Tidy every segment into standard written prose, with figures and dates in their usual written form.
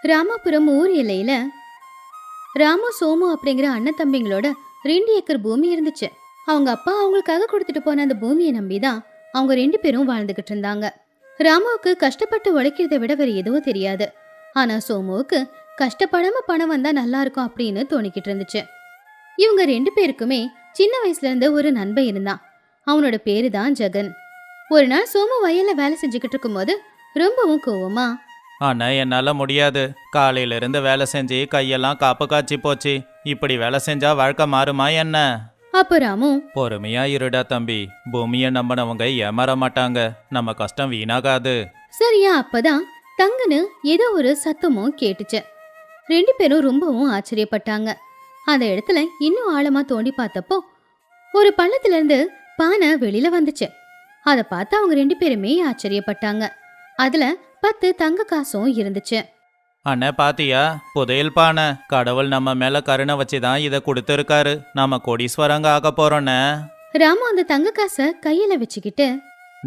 ராமாபுரம் ஊர் எல்லையில ராமு சோமு அப்படிங்கிற அண்ணன் தம்பிங்களோட 2 ஏக்கர் பூமி இருந்துச்சு. அவங்க அப்பா அவங்களுக்காக கொடுத்துட்டு போன அந்த பூமியை நம்பிதான் அவங்க 2 பேரும் வாழ்ந்துகிட்டு இருந்தாங்க. ராமுவுக்கு கஷ்டப்பட்டு உழைக்கிறத விட வேற எதுவும் தெரியாது. ஆனா சோமுவுக்கு கஷ்டப்படாம பணம் வந்தா நல்லா இருக்கும் அப்படின்னு தோணிக்கிட்டு இருந்துச்சு. இவங்க 2 பேருக்குமே சின்ன வயசுல இருந்து ஒரு நண்பன் இருந்தான். அவனோட பேரு தான் ஜெகன். ஒரு நாள் சோமு வயல்ல வேலை செஞ்சுக்கிட்டு இருக்கும்போது ரொம்பவும் கோவமா, ஆனா என்னால முடியாது. காலையில இருந்து வேலை செஞ்சு கையெல்லாம் காப்பு காய்ச்சி போச்சு. இப்படி வேலை செஞ்சா வாழ்க்கை மாறுமா என்ன? அப்ப ராமு, பொறுமையா இருடா தம்பி. பூமியை நம்பினவங்க ஏமாற மாட்டாங்க. நம்ம கஷ்டம் வீணாகாது. சரியா அப்பதான் தங்குன்னு ஏதோ ஒரு சத்தமும் கேட்டுச்சு. 2 பேரும் ரொம்பவும் ஆச்சரியப்பட்டாங்க. அந்த இடத்துல இன்னும் ஆழமா தோண்டி பார்த்தப்போ ஒரு பள்ளத்துல இருந்து பானை வெளியில வந்துச்சு. அதை பார்த்து அவங்க 2 பேருமே ஆச்சரியப்பட்டாங்க. அதுல 10 தங்க காசும் இருந்துச்சு. அண்ணே பாத்தியா, புதையல் பானை. கடவுள் நம்ம மேல கருணை வச்சுதான் இதை கொடுத்துருக்காரு. நம்ம கோடீஸ்வரங்க ஆக போறோண்ணே. ராமு அந்த தங்க காசை கையில வச்சுக்கிட்டு,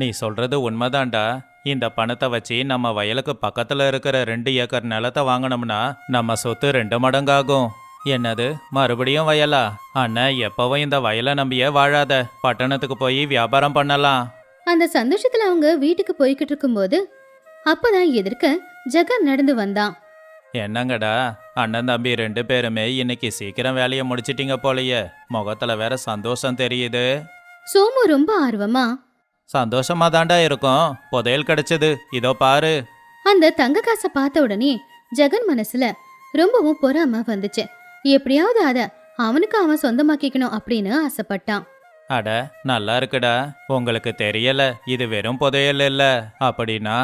நீ சொல்றது உண்மைதான்டா. இந்த பணத்தை வச்சு நம்ம வயலுக்கு பக்கத்துல இருக்கிற 2 ஏக்கர் நிலத்தை வாங்கினோம்னா நம்ம சொத்து 2 மடங்காகும். என்னது, மறுபடியும் வயலா? அண்ணன் எப்பவும் இந்த வயலை நம்பியே வாழாத. பட்டணத்துக்கு போய் வியாபாரம் பண்ணலாம். அந்த சந்தோஷத்துல அவங்க வீட்டுக்கு போய்கிட்டு இருக்கும்போது அப்பதான் எதிர்க்க ஜெகன் நடந்து வந்தான். என்னங்கடா, அண்ணன் தம்பி 2 பேருமே இன்னைக்கு சீக்கிரம் வேலையை முடிச்சிட்டீங்க போலயே. முகத்துல வேற சந்தோஷம் தெரியுது. சோமு ரொம்ப ஆர்வமா, சந்தோஷமா தாண்டா இருக்கும். புதையல் கிடைச்சது, இதோ பாரு. அந்த தங்க காசை பார்த்த உடனே ஜெகன் மனசுல ரொம்பவும் பொறாம வந்துச்சு. எப்படியாவது அத அவனுக்கு அவன் சொந்தமாக்கிக்கணும் அப்படின்னு ஆசைப்பட்டான். அட, நல்லா இருக்குடா. உங்களுக்கு தெரியல, இது வெறும் புதையல் இல்ல. அப்படின்னா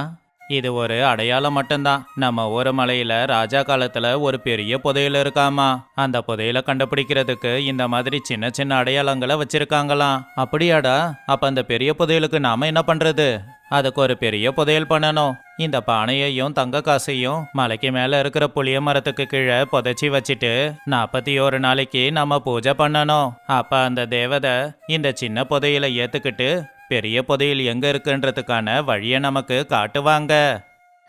இது ஒரு அடையாளம் மட்டும்தான். நம்ம ஊர் மலையில ராஜா காலத்துல ஒரு பெரிய புதையல் இருக்காமா. அந்த புதையலை கண்டுபிடிக்கிறதுக்கு இந்த மாதிரி சின்ன சின்ன அடையாளங்களை வச்சிருக்காங்களாம். அப்படியாடா? அப்ப அந்த பெரிய புதையலுக்கு நாம என்ன பண்றது? அதுக்கு ஒரு பெரிய புதையல் பண்ணணும். இந்த பானையையும் தங்க காசையும் மலைக்கு மேல இருக்கிற புளிய மரத்துக்கு கீழே புதைச்சி வச்சுட்டு 41 நாளைக்கு நம்ம பூஜை பண்ணணும். அப்ப அந்த தேவதை இந்த சின்ன புதையலை ஏத்துக்கிட்டு பெரிய புதையல் எங்க இருக்குன்றதுக்கான வழியை நமக்கு காட்டுவாங்க.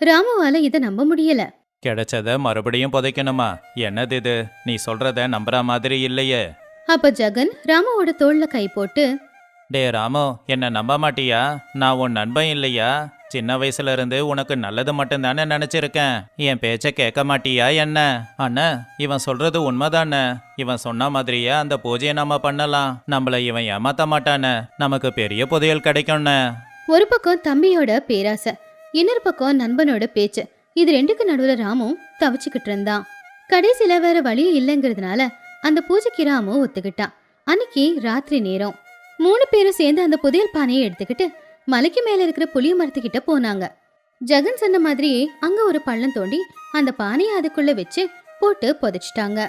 ராமுவால இத நம்ப முடியல. கிடைச்சத மறுபடியும் புதைக்கணுமா? என்னது இது? நீ சொல்றத நம்புற மாதிரி இல்லையே. அப்ப ஜெகன் ராமுவோட தோள்ல கை போட்டு, டே ராமு, என்ன நம்ப மாட்டியா? நான் உன் நண்பன் இல்லையா? சின்ன வயசுல இருந்து உனக்கு நல்லது மட்டும்தானே நினைச்சிருக்கேன். என் பேச்ச கேட்க மாட்டியா என்ன? அண்ணா, இவன் சொல்றது உண்மைதானே. இவன் சொன்ன மாதிரியே அந்த பூஜையை நாம பண்ணலாம். நம்மள இவன் ஏமாத்த மாட்டானே. நமக்கு பெரிய புதையல் கிடைக்கும்னு. ஒரு பக்கம் தம்பியோட பேராசை, இன்னொரு பக்கம் நண்பனோட பேச்சு. இது 2க்கு நடுவுல ராமு தவிச்சுக்கிட்டு இருந்தான். கடைசியில வேற வழியே இல்லைங்கிறதுனால அந்த பூஜைக்கு ராமு ஒத்துக்கிட்டான். அன்னைக்கு ராத்திரி நேரம் 3 பேரும் சேர்ந்து அந்த புதையல் பானையை எடுத்துக்கிட்டு மலைக்கு மேல இருக்கிற புளிய மரத்துக்கிட்ட போனாங்க. ஜெகன் சொன்ன மாதிரியே அங்க ஒரு பள்ளம் தோண்டி அந்த பானையை அதுக்குள்ள வச்சு போட்டு புதைச்சிட்டாங்க.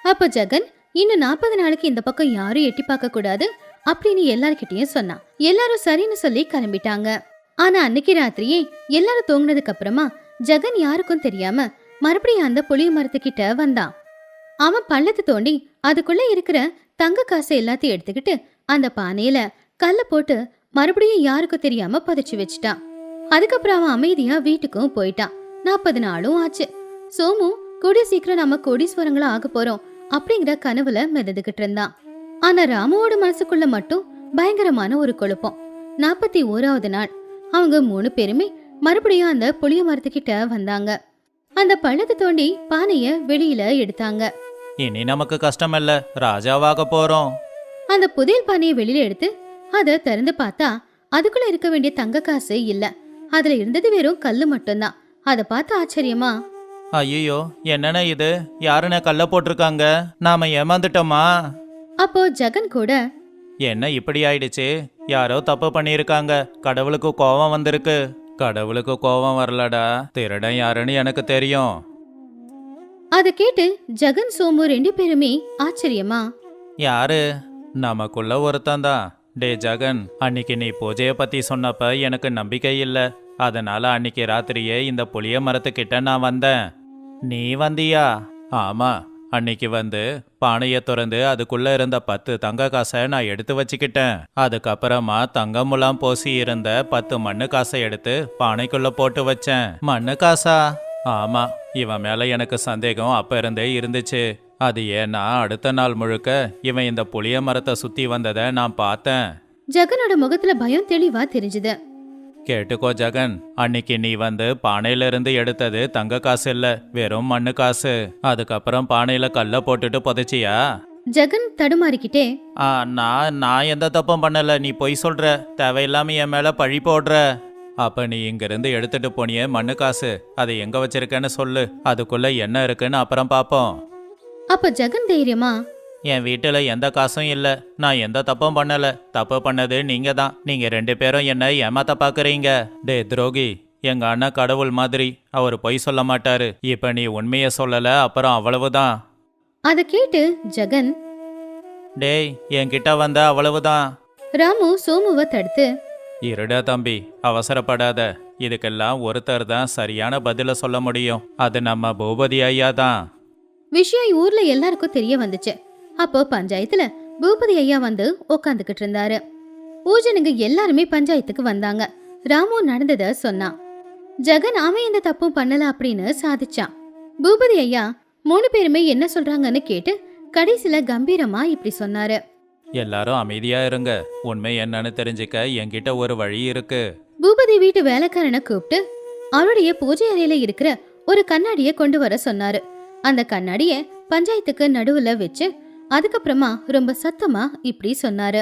அப்ப ஜெகன் இன்னும் 40 நாளைக்கு இந்த பக்கம் யாரும் எட்டி பார்க்க கூடாது அப்படின்னு எல்லார்கிட்டயும் சொன்னான். எல்லாரும் சரின்னு சொல்லி கிளம்பிட்டாங்க. ஆனா அன்னைக்கு ராத்திரியே எல்லாரும் தூங்கினதுக்கு அப்புறமா ஜெகன் யாருக்கும் தெரியாம மறுபடியும் அந்த புளிய மரத்துக்கிட்ட வந்தான். அவன் பள்ளத்தை தோண்டி அதுக்குள்ள இருக்கிற தங்க காசை எல்லாத்தையும் எடுத்துக்கிட்டு அந்த பானையில கல்ல போட்டு மறுபடியும் யாருக்கும் தெரியாம புதைச்சு வச்சுட்டான். அதுக்கப்புறம் அவன் அமைதியா வீட்டுக்கும் போயிட்டான். 40 நாளும் ஆச்சு. சோமு கூடிய சீக்கிரம் நம்ம கோடீஸ்வரங்களா ஆக போறோம் அப்படிங்கிற கனவுல மிதந்துகிட்டு இருந்தான். ஆனா ராமுவோட மனசுக்குள்ள மட்டும் பயங்கரமான ஒரு குழப்பம். 41வது நாள் அவங்க 3 பேருமே மறுபடியும் அந்த புளிய மரத்துக்கிட்ட வந்தாங்க. அந்த பள்ளத்தை தோண்டி பானைய வெளியில எடுத்தாங்க. இனி நமக்கு கஷ்டம் இல்ல, ராஜாவாக போறோம். அந்த புதையல் பானையை வெளியில எடுத்து அத திறந்து பார்த்தா அதுக்குள்ள இருக்க வேண்டிய தங்க காசு இல்ல. அதுல இருந்தது வெறும் கல்லு மட்டும்தான். அத பார்த்து ஆச்சரியமா, ஐயோ, என்னென்ன இது? யாருன்னு கல்ல போட்டிருக்காங்க? நாம ஏமாந்துட்டோமா? அப்போ ஜெகன் கூட, என்ன இப்படி ஆயிடுச்சு? யாரோ தப்பு பண்ணியிருக்காங்க. கடவுளுக்கு கோபம் வந்திருக்கு. கடவுளுக்கு கோபம் வரலடா. திருடன் யாருன்னு எனக்கு தெரியும். அத கேட்டு ஜெகன் சோமு 2 பேருமே ஆச்சரியமா, யாரு? நமக்குள்ள ஒருத்தந்தான். டே ஜெகன், அன்னைக்கு நீ பூஜையை பத்தி சொன்னப்ப எனக்கு நம்பிக்கை இல்ல. அதனால அன்னைக்கு ராத்திரியே இந்த புளிய மரத்துக்கிட்ட நான் வந்தேன். நீ வந்தியா? ஆமா, அன்னைக்கு வந்து பானையை திறந்து அதுக்குள்ள இருந்த 10 தங்க காசை நான் எடுத்து வச்சுக்கிட்டேன். அதுக்கப்புறமா தங்க முலாம் பூசி இருந்த 10 மண்ணு காசை எடுத்து பானைக்குள்ள போட்டு வச்சேன். மண்ணு காசா? ஆமா, இவன் மேல எனக்கு சந்தேகம் அப்ப இருந்தே இருந்துச்சு. அது ஏன்னா அடுத்த நாள் முழுக்க இவன் இந்த புளிய மரத்தை சுத்தி வந்ததை நான் பார்த்தேன். ஜெகனோட முகத்துல பயம் தெளிவா தெரிஞ்சுது. கேட்டுக்கோ ஜெகன், அன்னைக்கு நீ வந்து பானையில இருந்து எடுத்தது தங்க காசு இல்ல, வெறும் மண்ணு காசு. அதுக்கப்புறம் பானையில கல்ல போட்டுட்டு புதைச்சியா? ஜெகன் தடுமாறிக்கிட்டே, நான் எந்த தப்பும் பண்ணல, நீ பொய் சொல்ற, தேவையில்லாம என் மேல பழி போடுற. அப்ப நீ இங்கிருந்து எடுத்துட்டு போனியே மண்ணு காசு, அதை எங்க வச்சிருக்கேன்னு சொல்லு, அதுக்குள்ள என்ன இருக்குன்னு அப்புறம் பாப்போம். அப்ப ஜெகன் தைரியமா, என் வீட்டுல எந்த காசும் இல்ல, நான் எந்த தப்பும் பண்ணல, தப்பு பண்ணது நீங்க தான். நீங்க 2 பேரும் என்ன ஏமாத்த பாக்குறீங்க. டே துரோகி, எங்க அண்ணன் கடவுள் மாதிரி, அவர் பொய் சொல்ல மாட்டாரு. இப்ப நீ உண்மைய சொல்லல, அப்புறம் அவ்வளவுதான். அத கேட்டு ஜெகன், டேய் என்கிட்ட வந்த அவ்வளவுதான். ராமு சோமுவை தடுத்து, இருடா தம்பி, அவசரப்படாத. இதுக்கெல்லாம் ஒருத்தர் தான் சரியான பதில சொல்ல முடியும், அது நம்ம பூபதி ஐயா தான். விஷயம் ஊர்ல எல்லாருக்கும் தெரிய வந்துச்சு. அப்போ பஞ்சாயத்துல பூபதி ஐயா வந்து உக்காந்துக்கிட்டு இருந்தாரு. ஊஜனுங்க எல்லாருமே பஞ்சாயத்துக்கு வந்தாங்க. ராமு நடந்தத சொன்னான். ஜெகன் அவன் எந்த தப்பும் பண்ணல அப்படின்னு சாதிச்சான். பூபதி ஐயா 3 பேருமே என்ன சொல்றாங்கன்னு கேட்டு கடைசில கம்பீரமா இப்படி சொன்னாரு. எல்லாரும் அமைதியா இருங்க, உண்மை என்னன்னு தெரிஞ்சுக்க என்கிட்ட ஒரு வழி இருக்கு. பூபதி வீட்டு வேலைக்காரனை கூப்பிட்டு அவருடைய பூஜை அறையில இருக்கிற ஒரு கண்ணாடிய கொண்டு வர சொன்னாரு. அந்த கண்ணாடிய பஞ்சாயத்துக்கு நடுவுல வச்சு அதுக்கப்புறமா ரொம்ப சத்தமா இப்படி சொன்னாரு.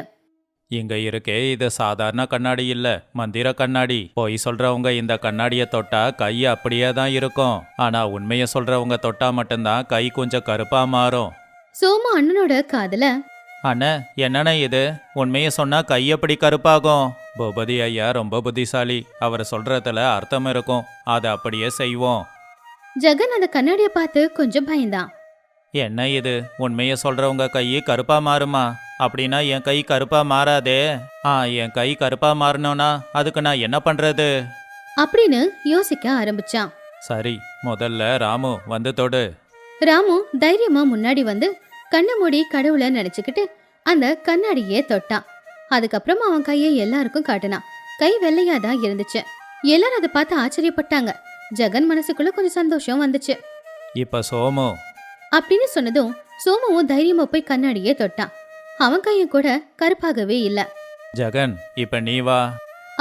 இங்க இருக்கே, இது சாதாரண கண்ணாடி இல்ல, மந்திர கண்ணாடி. பொய் சொல்றவங்க இந்த கண்ணாடிய தொட்டா கை அப்படியே தான் இருக்கும், ஆனா உண்மைய சொல்றவங்க தொட்டா மட்டும்தான் கை கொஞ்சம் கருப்பா மாறும். சோமு அண்ணனோட காதுல, அண்ணே என்னண்ணே இது, உண்மைய சொன்னா கை எப்படி கருப்பாகும்? பூபதி ஐயா ரொம்ப புத்திசாலி, அவர் சொல்றதுல அர்த்தம் இருக்கும், அதை அப்படியே செய்வோம். ஜெகன் அந்த கண்ணாடிய பார்த்து கொஞ்சம் பயந்தான். என்ன இது, உண்மைய சொல்றவங்க கை கருப்பா மாறுமா? அப்படின்னா என் கை கருப்பா மாறாதே. என் கை கருப்பா மாறணும்னா அதுக்கு நான் என்ன பண்றது அப்படின்னு யோசிக்க ஆரம்பிச்சான். சரி, முதல்ல ராமு வந்து தொடு. ராமு தைரியமா முன்னாடி வந்து கண்ணு மூடி கடவுளை நினைச்சுக்கிட்டு அந்த கண்ணாடியே தொட்டான். அதுக்கப்புறமா அவன் கையை எல்லாருக்கும் காட்டினான். கை வெள்ளையாதான் இருந்துச்சு. எல்லாரும் அதை பார்த்து ஆச்சரியப்பட்டாங்க. ஜெகன் மனசுக்குள்ள கொஞ்சம் சந்தோஷம் வந்துச்சு. இப்ப சோமு அப்படின்னு சொன்னதும் சோமுவும் தைரியமா போய் கண்ணாடியே தொட்டான். அவன் கையும் கூட கருப்பாகவே இல்ல. ஜெகன் இப்ப நீ வா.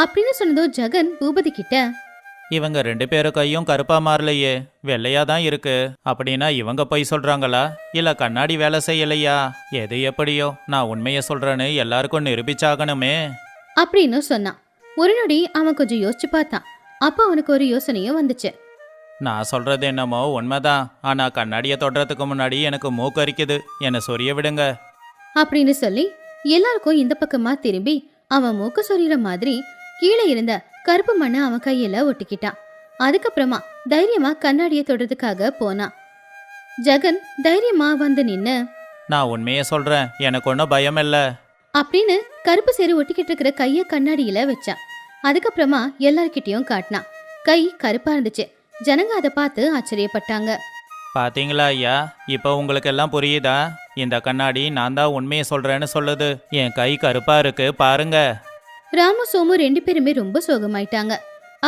அப்படின்னு சொன்னதும் ஜெகன் பூபதி கிட்ட, இவங்க 2 பேரு கையும் கருப்பா மாறலையே, வெள்ளையா தான் இருக்கு. அப்படின்னா இவங்க பொய் சொல்றாங்களா, இல்ல கண்ணாடி வேலை செய்யலையா? எது எப்படியோ நான் உண்மைய சொல்றேன்னு எல்லாருக்கும் நிரூபிச்சாகணுமே அப்படின்னு சொன்னான். ஒரு நொடி அவன் கொஞ்சம் யோசிச்சு பார்த்தான். அப்ப அவனுக்கு ஒரு யோசனையும் வந்துச்சு. நான் சொல்றது என்னமோ உண்மைதான், ஆனா கண்ணாடிய தொடுறதுக்கு முன்னாடி எனக்கு மூக்கு அரிக்குது, என்னை சொரிய விடுங்க அப்படின்னு சொல்லி எல்லாருக்கும் இந்த பக்கமா திரும்பி அவன் மூக்கு சொறிகிற மாதிரி கீழே இருந்த கருப்பு மண்ணை அவன் கையில ஒட்டிக்கிட்டான். அதுக்கப்புறமா தைரியமா கண்ணாடியை தொடுறதுக்காக போனான். ஜெகன் தைரியமா வந்து நின்னு, நான் உண்மைய சொல்றேன், எனக்கு ஒன்றும் பயம் இல்ல அப்படின்னு கருப்பு சேரு ஒட்டிக்கிட்டு இருக்கிற கைய கண்ணாடியில வச்சான். அதுக்கப்புறமா எல்லார்கிட்டயும் காட்டினான். கை கருப்பா இருந்துச்சு. ஜனங்க அதை பார்த்து ஆச்சரியப்பட்டாங்க. பாத்தீங்களா ஐயா, இப்போ உங்களுக்கு எல்லாம் புரியுதா? இந்த கண்ணாடி நான் தான் உண்மையை சொல்றேன்னு சொல்லுது. என் கை கருப்பா இருக்கு பாருங்க. ராமு சோமு 2 பேருமே ரொம்ப சோகமாயிட்டாங்க.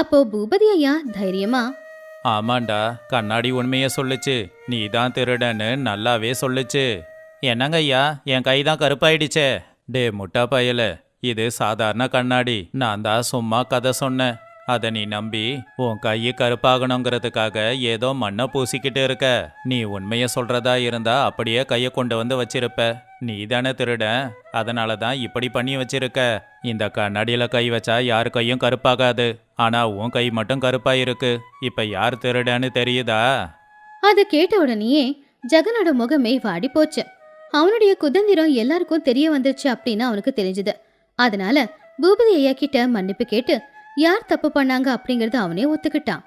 அப்போ பூபதி ஐயா தைரியமா, ஆமாண்டா, கண்ணாடி உண்மைய சொல்லுச்சு, நீ தான் திருடன்னு நல்லாவே சொல்லுச்சு. என்னங்க ஐயா, என் கை தான் கருப்பாயிடுச்சே. டே முட்டா பயல, இது சாதாரண கண்ணாடி, நான் தான் சும்மா கதை சொன்னேன். அதை நீ நம்பி உன் கையை கருப்பாகணுங்கிறதுக்காக ஏதோ மண்ணை பூசிக்கிட்டு இருக்க. நீ உண்மைய சொல்றதா இருந்தா அப்படியே கையை கொண்டு வந்து வச்சிருப்ப. நீ தானே திருட, அதனால தான் இப்படி பண்ணி வச்சிருக்க. இந்த கண்ணாடியில கை வச்சா யார் கையும் கருப்பாகாது, ஆனா உன் கை மட்டும் கருப்பாயிருக்கு. இப்ப யார் திருடன்னு தெரியுதா? அதை கேட்ட உடனேயே ஜெகனோட முகமே வாடி போச்சு. அவனுடைய குதந்திரம் எல்லாருக்கும் தெரிய வந்துருச்சு அப்படின்னு அவனுக்கு தெரிஞ்சது. அதனால பூபதி ஐயா கிட்ட மன்னிப்பு கேட்டு யார் தப்பு பண்ணாங்க அப்படிங்கறத அவனே ஒத்துக்கிட்டான்.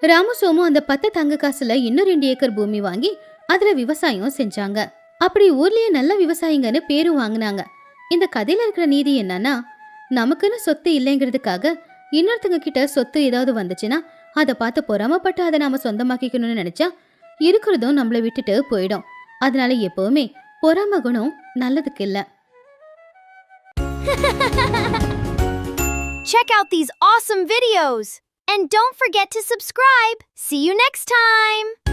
ராமசோமு அந்த 10 தங்க காசுல இன்னும் 2 ஏக்கர் பூமி வாங்கி அதுல விவசாயம் செஞ்சாங்க. அப்படி ஊர்லயே நல்ல விவசாயிங்கன்னு பேரும் வாங்கினாங்க. இந்த கதையில இருக்கிற நீதி என்னன்னா, நமக்குன்னு சொத்து இல்லைங்கிறதுக்காக இன்னொருத்தங்க கிட்ட சொத்து ஏதாவது வந்துச்சுன்னா அதை பார்த்து பொறாமப்பட்டு அதை நாம சொந்தமாக்கிக்கணும்னு நினைச்சா இருக்கிறதும் நம்மளை விட்டுட்டு போயிடும். அதனால எப்பவுமே பொறாம குணம் நல்லதுக்கு இல்ல. Check out these awesome videos! And don't forget to subscribe. See you next time.